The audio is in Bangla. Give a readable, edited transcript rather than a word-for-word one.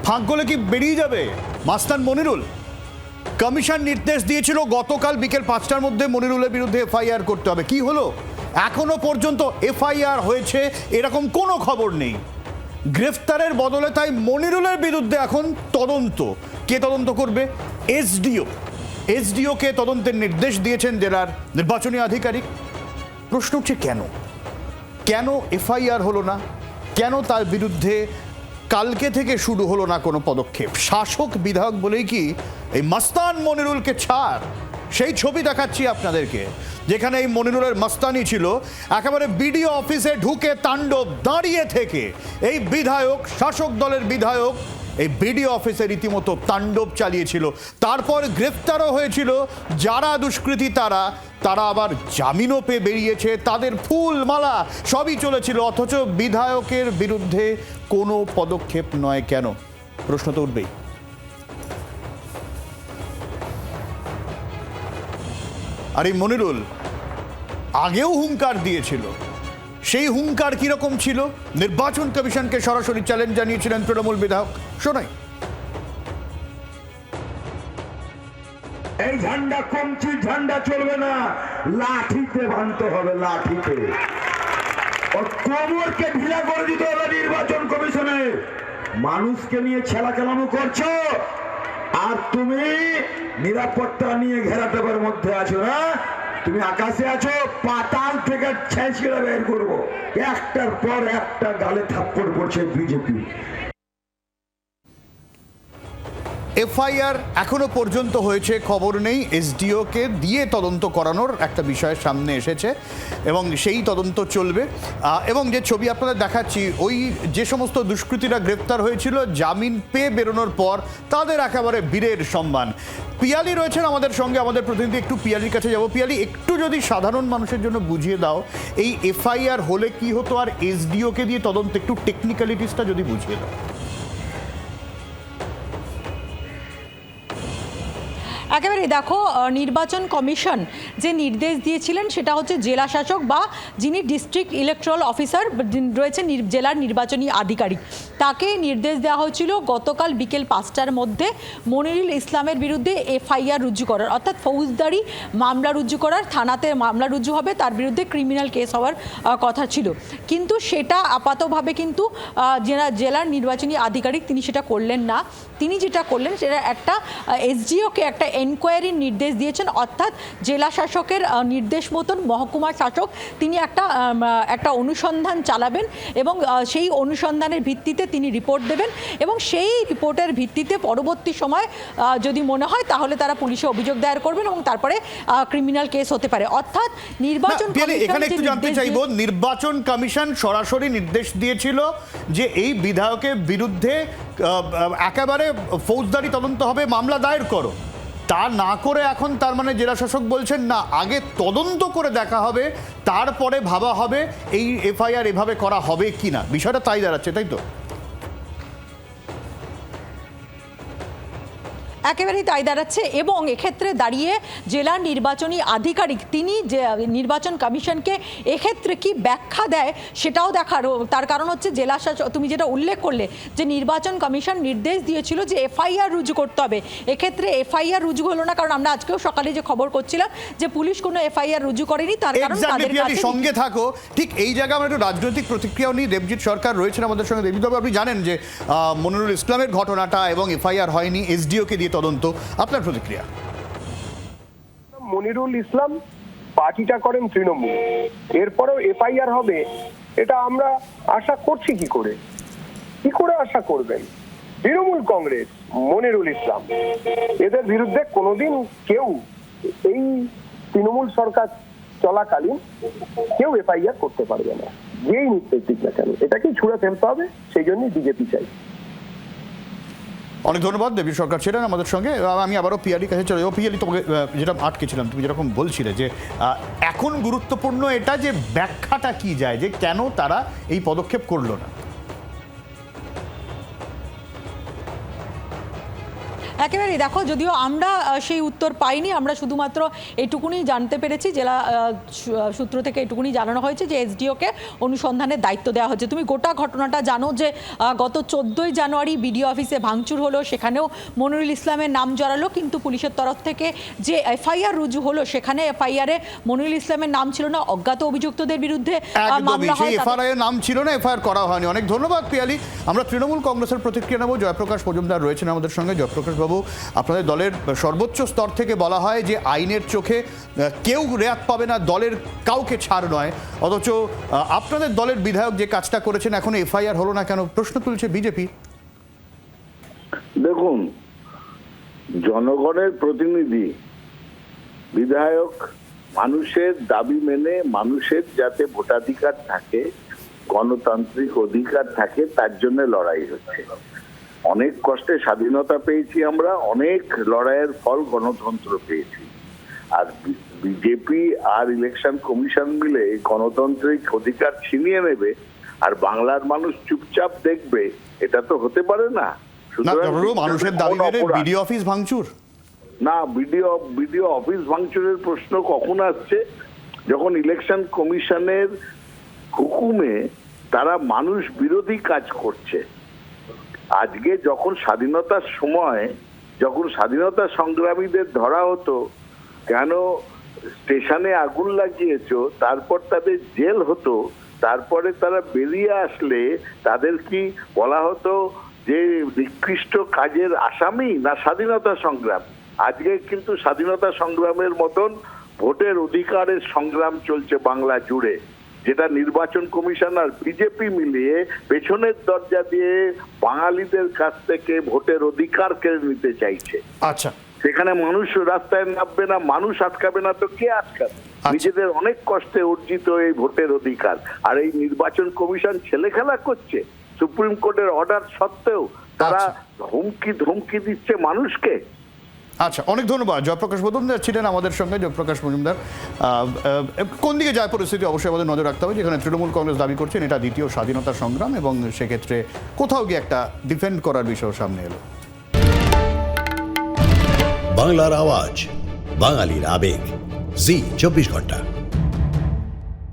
ফাঁক গলে কি বেরিয়ে যাবে মাস্তান মনিরুল? কমিশন নির্দেশ দিয়েছিল গতকাল বিকেল 5টার মধ্যে মনিরুলের বিরুদ্ধে এফআইআর করতে হবে। কি হলো? এখনো পর্যন্ত এফআইআর হয়েছে এরকম কোনো খবর নেই। গ্রেফতারের বদলে তাই মনিরুলের বিরুদ্ধে এখন তদন্ত। কে তদন্ত করবে? এসডিওকে তদন্তের নির্দেশ দিয়েছেন জেলার নির্বাচনী আধিকারিক। প্রশ্ন হচ্ছে কেন এফআইআর হলো না? কেন তার বিরুদ্ধে কালকে থেকে শুরু হলো না কোনো পদক্ষেপ? শাসক বিধায়ক বলেই কি এই মাস্তান মনিরুলকে ছাড়? সেই ছবি দেখাচ্ছি আপনাদেরকে, যেখানে এই মনিরুলের মাস্তানি ছিল একেবারে বিডিও অফিসে ঢুকে তাণ্ডব, দাঁড়িয়ে থেকে এই বিধায়ক, শাসক দলের বিধায়ক এই বিডিও অফিসে রীতিমতো তাণ্ডব চালিয়েছিল। তারপর গ্রেফতারও হয়েছিল যারা দুষ্কৃতী, তারা আবার জামিনও পেয়ে বেরিয়েছে, তাদের ফুল মালা সবই চলেছিল, অথচ বিধায়কের বিরুদ্ধে কোনো পদক্ষেপ নয় কেন? প্রশ্ন তো উঠবেই। আর এই মনিরুল আগেও হুঙ্কার দিয়েছিল। সেই হুঙ্কার কিরকম ছিল? নির্বাচন কমিশনকে সরাসরি চ্যালেঞ্জ জানিয়েছিলেন তৃণমূল বিধায়ক। শোনাই। এই ঝান্ডা কমচির ঝান্ডা চলবে না, লাঠিতে ভাঙতে হবে, লাঠিতে। কোমরকে ঢিলা করে দিতে হবে নির্বাচন কমিশনে। মানুষকে নিয়ে ছেলা খেলানো করছো, আর তুমি নিরাপত্তা নিয়ে ঘেরাটোপের মধ্যে আছো না? তুমি আকাশে আছো, পাতাল থেকে ছেঁচড়ে বের করবো। একটার পর একটা গালে থাপ্পড় পড়ছে বিজেপি। এফআইআর এখনো পর্যন্ত হয়েছে খবর নেই। এসডিওকে দিয়ে তদন্ত করানোর একটা বিষয় সামনে এসেছে এবং সেই তদন্ত চলবে। এবং যে ছবি আপনাদের দেখাচ্ছি, ওই যে সমস্ত দুষ্কৃতীরা গ্রেপ্তার হয়েছিল, জামিন পেয়ে বেরোনোর পর তাদের একেবারে বীরের সম্মান। পিয়ালি রয়েছেন আমাদের সঙ্গে, আমাদের প্রতিনিধি। একটু পিয়ালির কাছে যাব। পিয়ালি, একটু যদি সাধারণ মানুষের জন্য বুঝিয়ে দাও এই এফআইআর হলে কি হতো, আর এসডিওকে দিয়ে তদন্ত, একটু টেকনিক্যালিটিসটা যদি বুঝিয়ে দাও। একেবারে দেখো, নির্বাচন কমিশন যে নির্দেশ দিয়েছিলেন সেটা হচ্ছে জেলা শাসক বা যিনি ডিস্ট্রিক্ট ইলেকট্রাল অফিসার রয়েছেন, জেলার নির্বাচনী আধিকারিক, তাকে নির্দেশ দেওয়া হয়েছিল গতকাল বিকেল 5টার মধ্যে মনিরুল ইসলামের বিরুদ্ধে এফআইআর রুজু করার, অর্থাৎ ফৌজদারি মামলা রুজু করার। থানাতে মামলা রুজু হবে, তার বিরুদ্ধে ক্রিমিনাল কেস হওয়ার কথা ছিল। কিন্তু সেটা আপাতভাবে কিন্তু জেলার নির্বাচনী আধিকারিক তিনি সেটা করলেন না। তিনি যেটা করলেন সেটা একটা এসডিওকে একটা এনকোয়ারির নির্দেশ দিয়েছেন, অর্থাৎ জেলা শাসকের নির্দেশ মতন মহকুমার শাসক তিনি একটা অনুসন্ধান চালাবেন এবং সেই অনুসন্ধানের ভিত্তিতে তিনি রিপোর্ট দেবেন এবং সেই রিপোর্টের ভিত্তিতে পরবর্তী সময় যদি মনে হয় তাহলে তারা পুলিশে অভিযোগ দায়ের করবেন এবং তারপরে ক্রিমিনাল কেস হতে পারে। অর্থাৎ নির্বাচন এখানে একটু জানতে চাইব, নির্বাচন কমিশন সরাসরি নির্দেশ দিয়েছিল যে এই বিধায়কের বিরুদ্ধে একেবারে ফৌজদারি তদন্ত হবে, মামলা দায়ের করো। তা না করে এখন তার মানে জেলা শাসক বলছেন না, আগে তদন্ত করে দেখা হবে, তারপরে ভাবা হবে এই এফআইআর এভাবে করা হবে কিনা। বিষয়টা তাই দাঁড়াচ্ছে, তাই তো? একেবারেই তাই দাঁড়াচ্ছে। এবং এক্ষেত্রে দাঁড়িয়ে জেলার নির্বাচনী আধিকারিক তিনি যে নির্বাচন কমিশনকে এক্ষেত্রে কি ব্যাখ্যা দেয় সেটাও দেখার। তার কারণ হচ্ছে জেলা শাসক, তুমি যেটা উল্লেখ করলে যে নির্বাচন কমিশন নির্দেশ দিয়েছিল যে এফআইআর রুজু করতে হবে, এক্ষেত্রে এফআইআর রুজু হলো না। কারণ আমরা আজকেও সকালে যে খবর করছিলাম যে পুলিশ কোনো এফআইআর রুজু করেনি, তার কারণ তাদের কাছে সঙ্গে থাকো। ঠিক এই জায়গায় আমরা একটু রাজনৈতিক প্রতিক্রিয়াও নিই। দেবজিৎ সরকার রয়েছেন আমাদের সঙ্গে। দেবজিৎ বাবু, আপনি জানেন যে মনিরুল ইসলামের ঘটনাটা এবং এফআইআর হয়নি, এসডিওকে দিয়ে তদন্ত, আপনার প্রতিক্রিয়া? মনিরুল ইসলাম পার্টিটা করেন তৃণমূল, এরপরেও এফআইআর হবে এটা আমরা আশা করছি। কি করে আশা করবেন? তৃণমূল কংগ্রেস, মনিরুল ইসলাম, এদের বিরুদ্ধে কোনোদিন কেউ এই তৃণমূল সরকার চলাকালীন কেউ এফআইআর করতে পারবে না, যেই নির্দেশ দিক না কেন। এটাকেই ছুঁড়ে ফেলতে হবে, সেই জন্যই বিজেপি চাই। অনেক ধন্যবাদ। দেবী সরকার ছিলেন আমাদের সঙ্গে। আমি আবারও পিয়ালির কাছে চলে যাবো। পিয়ালি, তোমাকে যেটা আটকেছিলাম, তুমি যেরকম বলছিলে যে এখন গুরুত্বপূর্ণ এটা যে ব্যাখ্যাটা কি যায়, যে কেন তারা এই পদক্ষেপ করলো না। একেবারেই দেখো, যদিও আমরা সেই উত্তর পাইনি, আমরা শুধুমাত্র এইটুকুনি জানতে পেরেছি, জেলা সূত্র থেকে এটুকুনি জানানো হয়েছে যে এসডিওকে অনুসন্ধানের দায়িত্ব দেওয়া হচ্ছে। তুমি গোটা ঘটনাটা জানো যে গত 14ই জানুয়ারি বিডিও অফিসে ভাঙচুর হলো, সেখানেও মনিরুল ইসলামের নাম জড়ালো, কিন্তু পুলিশের তরফ থেকে যে এফআইআর রুজু হলো সেখানে এফআইআরে মনিরুল ইসলামের নাম ছিল না, অজ্ঞাত অভিযুক্তদের বিরুদ্ধে মামলা হয়। এফআইআর নাম ছিল না, এফআইআর করা হয়নি। অনেক ধন্যবাদ পিয়ালি। আমরা তৃণমূল কংগ্রেসের প্রতিক্রিয়া নেব। জয়প্রকাশ মজুমদার রয়েছেন আমাদের সঙ্গে। জয়প্রকাশ বাবু, আপনাদের দলের সর্বোচ্চ স্তর থেকে বলা হয় যে আইনের চোখে কেউ রেয়াত পাবে না, দলের কাউকে ছাড় নয়, অথচ আপনাদের দলের বিধায়ক যে কাজটা করেছেন এখনো এফআইআর হলো না কেন, প্রশ্ন তুলছে বিজেপি। দেখুন, জনগণের প্রতিনিধি বিধায়ক মানুষের দাবি মেনে, মানুষের যাতে ভোটাধিকার থাকে, গণতান্ত্রিক অধিকার থাকে, তার জন্য লড়াই হচ্ছে। অনেক কষ্টে স্বাধীনতা পেয়েছি আমরা, অনেক লড়াইয়ের ফল গণতন্ত্র পেয়েছি। আর বিজেপি আর ইলেকশন কমিশন মিলে গণতান্ত্রিক অধিকার ছিনিয়ে নেবে আর বাংলার মানুষ চুপচাপ দেখবে, এটা তো হতে পারে না। মানুষের দাবি মেনে বিডিও অফিস ভাঙচুর না, বিডিও অফিস ভাঙচুরের প্রশ্ন কখন আসছে? যখন ইলেকশন কমিশনের হুকুমে তারা মানুষ বিরোধী কাজ করছে। আজকে যখন স্বাধীনতার সময়, যখন স্বাধীনতা সংগ্রামীদের ধরা হতো, কেন স্টেশনে আগুন লাগিয়েছো, তারপর তাদের জেল হতো, তারপরে তারা বেরিয়ে আসলে তাদের কি বলা হতো যে নিকৃষ্ট কাজের আসামি না স্বাধীনতা সংগ্রাম? আজকে কিন্তু স্বাধীনতা সংগ্রামের মতন ভোটের অধিকারের সংগ্রাম চলছে বাংলা জুড়ে, যেটা নির্বাচন কমিশন আর বিজেপি মিলিয়ে পেছনের দরজা দিয়ে বাঙালিদের কাছ থেকে ভোটের অধিকার কেড়ে নিতে চাইছে। আচ্ছা, সেখানে মানুষ রাস্তায় নামবে না, মানুষ আটকাবে না তো কে আটকাবে? নিজেদের অনেক কষ্টে অর্জিত এই ভোটের অধিকার, আর এই নির্বাচন কমিশন ছেলে খেলা করছে। সুপ্রিম কোর্টের অর্ডার সত্ত্বেও তারা ধমকি দিচ্ছে মানুষকে। আচ্ছা, অনেক ধন্যবাদ। জয়প্রকাশ মজুমদার ছিলেন আমাদের সঙ্গে। জয়প্রকাশ মজুমদার, কোন দিকে যায় পরিস্থিতি অবশ্যই আমাদের নজর রাখতে হবে। যেখানে তৃণমূল কংগ্রেস দাবি করছেন এটা দ্বিতীয় স্বাধীনতা সংগ্রাম, এবং সেক্ষেত্রে কোথাও গিয়ে একটা ডিফেন্ড করার বিষয় সামনে এলো। বাংলার আওয়াজ, বাঙালির আবেগ, জি 24 ঘন্টা।